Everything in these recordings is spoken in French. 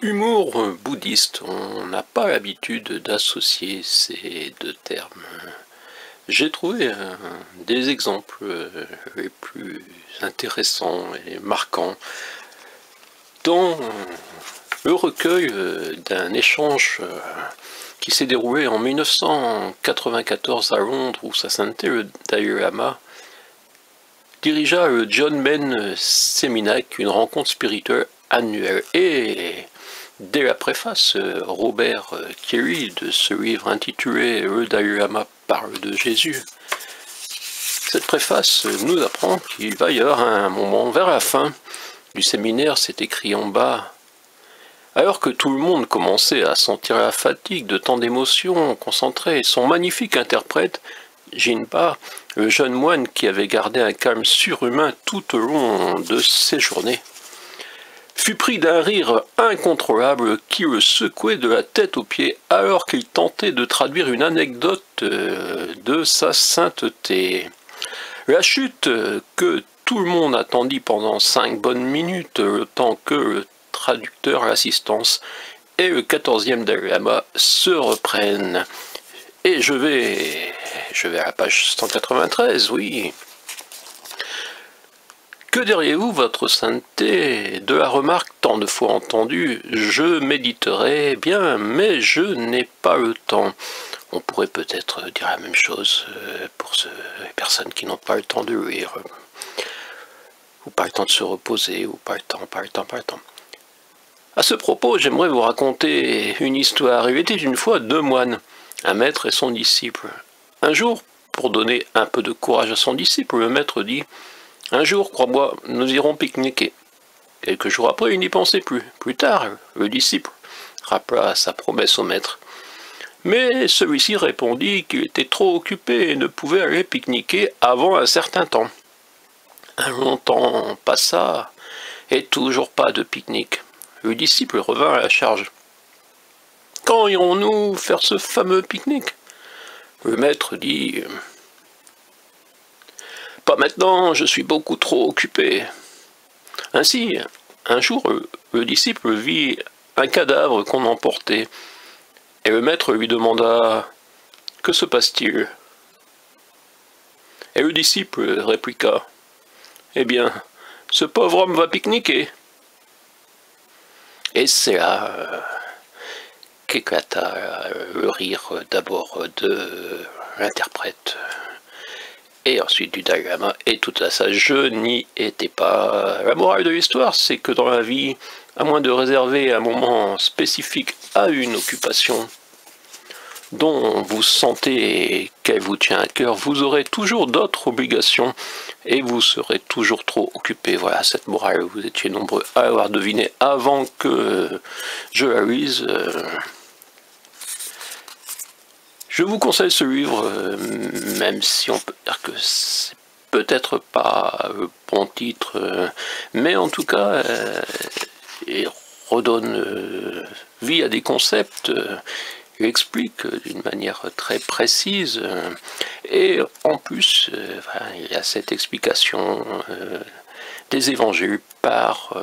Humour bouddhiste, on n'a pas l'habitude d'associer ces deux termes. J'ai trouvé des exemples les plus intéressants et marquants dans le recueil d'un échange qui s'est déroulé en 1994 à Londres, où Sa Sainteté le Dalai Lama dirigea le John Men Seminac, une rencontre spirituelle annuelle. Et dès la préface, Robert Kelly de ce livre intitulé Le Dalai Lama parle de Jésus. Cette préface nous apprend qu'il va y avoir un moment vers la fin du séminaire, c'est écrit en bas. Alors que tout le monde commençait à sentir la fatigue de tant d'émotions concentrées, son magnifique interprète, Jinpa, le jeune moine qui avait gardé un calme surhumain tout au long de ses journées, fut pris d'un rire incontrôlable qui le secouait de la tête aux pieds alors qu'il tentait de traduire une anecdote de sa sainteté. La chute que tout le monde attendit pendant 5 bonnes minutes, le temps que le traducteur, l'assistance et le 14e Dalai Lama se reprennent. Et je vais à la page 193, oui. Que diriez-vous, votre sainteté, de la remarque tant de fois entendue « Je méditerai bien, mais je n'ai pas le temps ». On pourrait peut-être dire la même chose pour les personnes qui n'ont pas le temps de lire, ou pas le temps de se reposer, ou pas le temps. À ce propos, j'aimerais vous raconter une histoire. Il était une fois 2 moines, un maître et son disciple. Un jour, pour donner un peu de courage à son disciple, le maître dit « Un jour, crois-moi, nous irons pique-niquer ». Quelques jours après, il n'y pensait plus. Plus tard, le disciple rappela sa promesse au maître. Mais celui-ci répondit qu'il était trop occupé et ne pouvait aller pique-niquer avant un certain temps. Un long temps passa, et toujours pas de pique-nique. Le disciple revint à la charge. « Quand irons-nous faire ce fameux pique-nique » Le maître dit « Pas maintenant, je suis beaucoup trop occupé. » Ainsi, un jour, le disciple vit un cadavre qu'on emportait, et le maître lui demanda « Que se passe-t-il » Et le disciple répliqua « Eh bien, ce pauvre homme va pique-niquer. » Et c'est là qu'éclata le rire d'abord de l'interprète, et ensuite du Dalai Lama, et tout à ça, je n'y étais pas. La morale de l'histoire, c'est que dans la vie, à moins de réserver un moment spécifique à une occupation dont vous sentez qu'elle vous tient à cœur, vous aurez toujours d'autres obligations et vous serez toujours trop occupé. Voilà cette morale, vous étiez nombreux à l'avoir deviné avant que je la lise. Je vous conseille ce livre, même si on peut dire que c'est peut-être pas le bon titre, mais en tout cas, il redonne vie à des concepts. Il explique d'une manière très précise, et en plus, il y a cette explication des évangiles par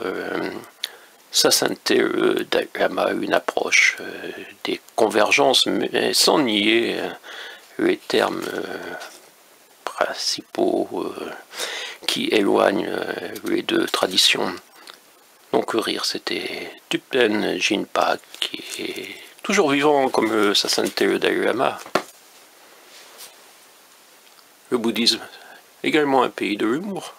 Sa Sainteté le Dalai Lama, une approche des convergences, mais sans nier les termes principaux qui éloignent les deux traditions. Donc le rire, c'était Thupten Jinpa, qui est toujours vivant comme Sa Sainteté le Dalai Lama. Le bouddhisme, également un pays de l'humour.